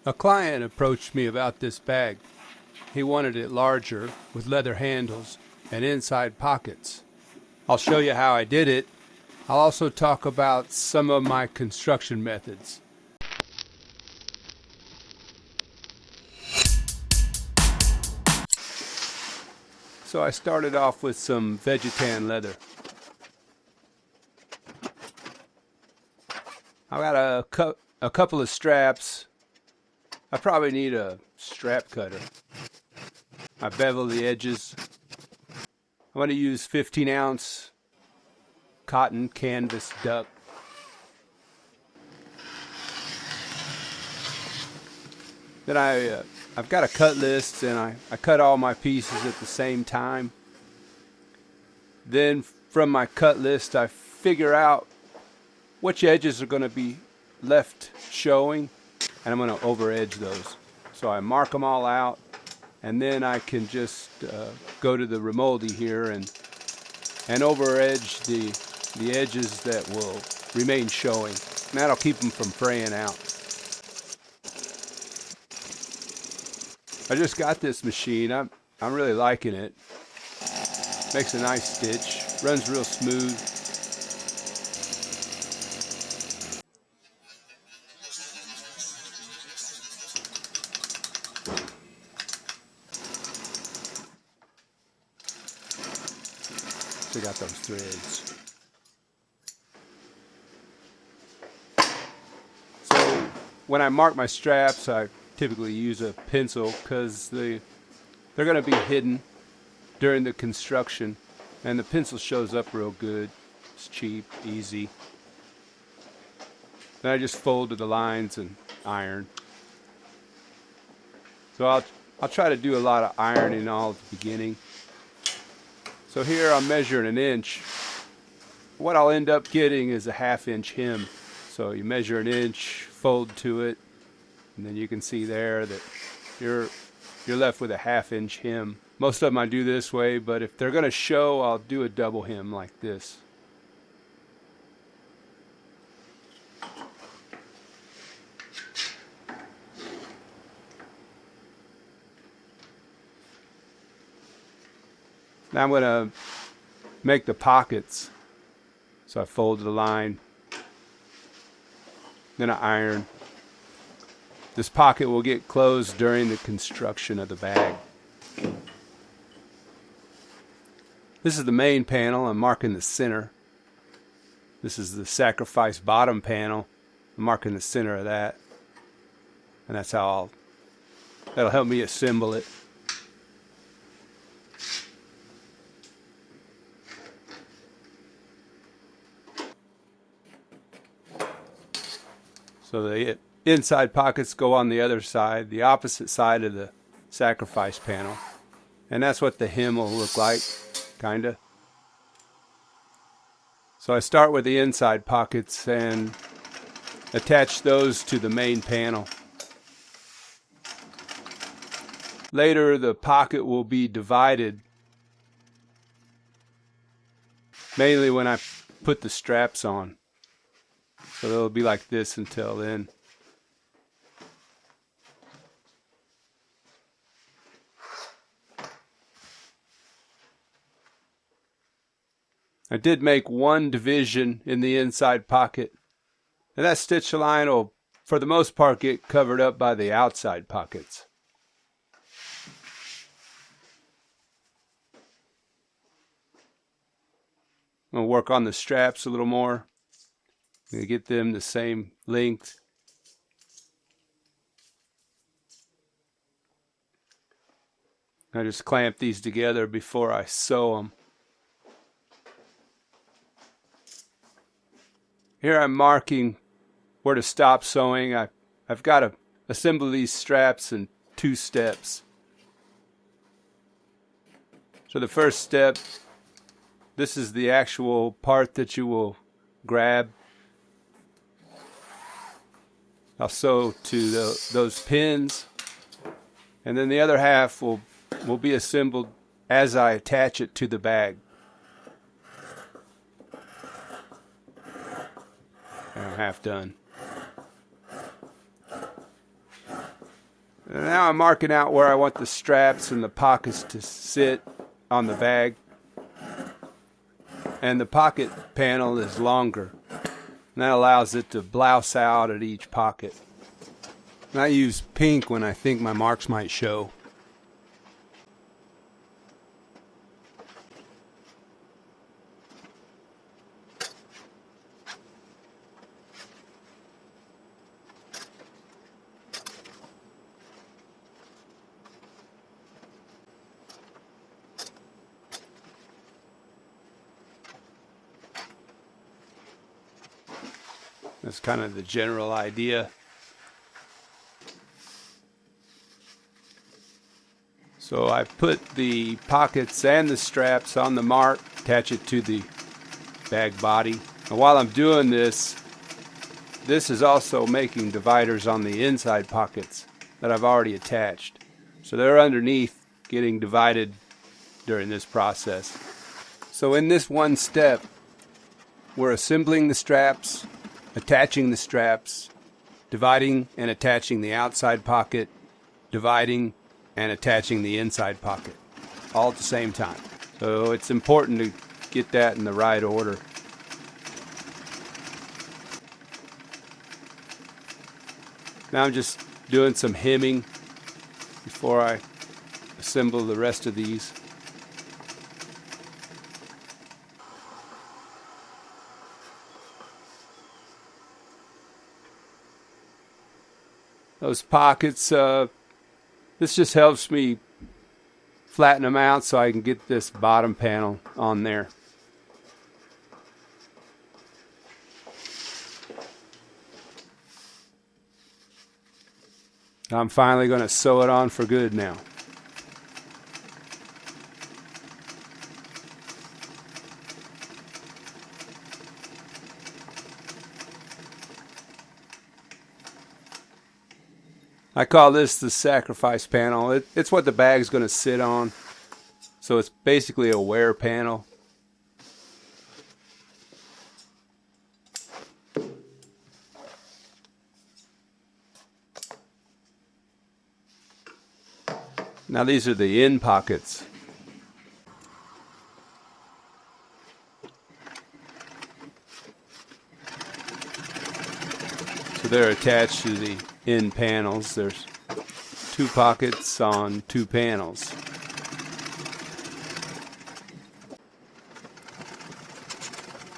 A client approached me about this bag. He wanted it larger with leather handles and inside pockets. I'll show you how I did it. I'll also talk about some of my construction methods. So I started off with some Vegetan leather. I got a couple of straps. I probably need a strap cutter. I bevel the edges. I'm going to use 15-ounce cotton canvas duck. Then I've got a cut list, and I cut all my pieces at the same time. Then from my cut list, I figure out which edges are going to be left showing, and I'm going to over edge those. So I mark them all out, and then I can just go to the Remoldi here and over edge the edges that will remain showing. And that'll keep them from fraying out. I just got this machine. I'm really liking it. Makes a nice stitch. Runs real smooth. Check out those threads. So when I mark my straps, I typically use a pencil because they're going to be hidden during the construction, and the pencil shows up real good. It's cheap, easy. Then I just folded the lines and iron. So I'll try to do a lot of ironing all at the beginning. So here I'm measuring 1 inch. What I'll end up getting is a 1/2 inch hem. So you measure 1 inch, fold to it, and then you can see there that you're left with a 1/2 inch hem. Most of them I do this way, but if they're going to show, I'll do a double hem like this. Now I'm going to make the pockets. So I folded the line, then I iron. This pocket will get closed during the construction of the bag. This is the main panel. I'm marking the center. This is the sacrifice bottom panel. I'm marking the center of that. And that's how that'll help me assemble it. So the inside pockets go on the other side, the opposite side of the sacrifice panel. And that's what the hem will look like, kinda. So I start with the inside pockets and attach those to the main panel. Later the pocket will be divided, mainly when I put the straps on. So it'll be like this until then. I did make one division in the inside pocket, and that stitch line will, for the most part, get covered up by the outside pockets. I'm going to work on the straps a little more. I'm going to get them the same length. I just clamp these together before I sew them. Here I'm marking where to stop sewing. I've got to assemble these straps in 2 steps. So the first step, this is the actual part that you will grab. I'll sew to those pins, and then the other half will be assembled as I attach it to the bag. I'm half done. Now I'm marking out where I want the straps and the pockets to sit on the bag. And the pocket panel is longer. And that allows it to blouse out at each pocket. And I use pink when I think my marks might show. That's kind of the general idea. So I put the pockets and the straps on the mark, attach it to the bag body. And while I'm doing this, this is also making dividers on the inside pockets that I've already attached. So they're underneath getting divided during this process. So in this one step, we're assembling the straps, attaching the straps, dividing and attaching the outside pocket, dividing and attaching the inside pocket, all at the same time. So it's important to get that in the right order. Now I'm just doing some hemming before I assemble the rest of these. Those pockets, this just helps me flatten them out so I can get this bottom panel on there. I'm finally going to sew it on for good now. I call this the sacrifice panel. It's what the bag's going to sit on. So it's basically a wear panel. Now these are the end pockets. So they're attached to the end panels. There's two pockets on two panels.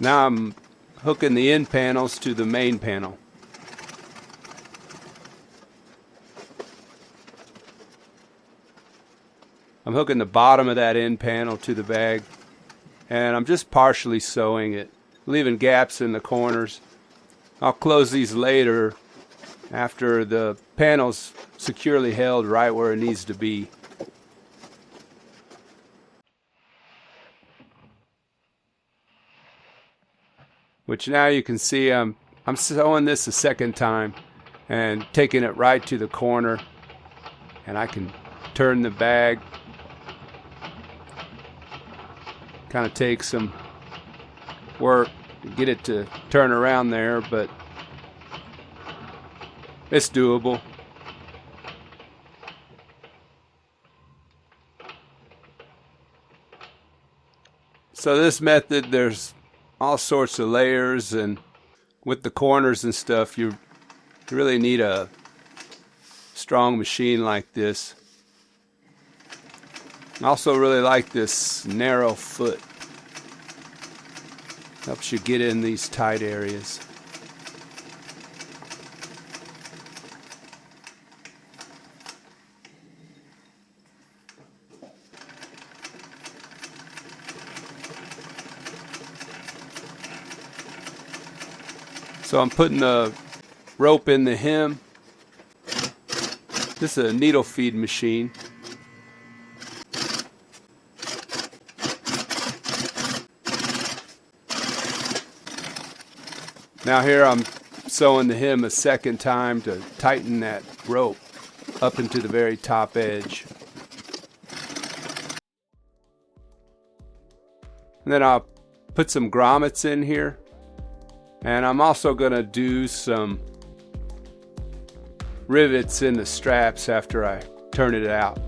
Now I'm hooking the end panels to the main panel. I'm hooking the bottom of that end panel to the bag, and I'm just partially sewing it, leaving gaps in the corners. I'll close these later after the panel's securely held right where it needs to be. Which now you can see I'm sewing this a second time and taking it right to the corner, and I can turn the bag. Kind of takes some work to get it to turn around there, but it's doable. So this method, there's all sorts of layers, and with the corners and stuff, you really need a strong machine like this. I also really like this narrow foot. Helps you get in these tight areas. So I'm putting the rope in the hem. This is a needle feed machine. Now here I'm sewing the hem a second time to tighten that rope up into the very top edge. And then I'll put some grommets in here. And I'm also going to do some rivets in the straps after I turn it out.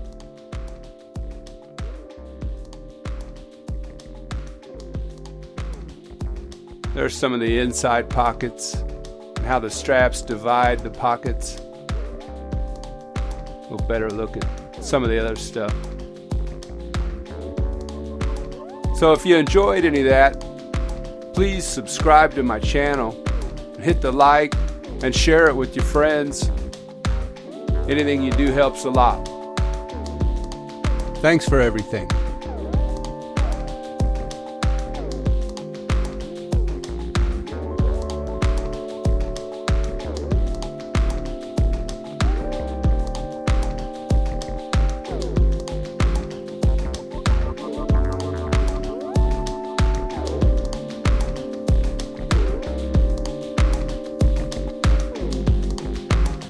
There's some of the inside pockets and how the straps divide the pockets. We'll better look at some of the other stuff. So if you enjoyed any of that, please subscribe to my channel, hit the like, and share it with your friends. Anything you do helps a lot. Thanks for everything.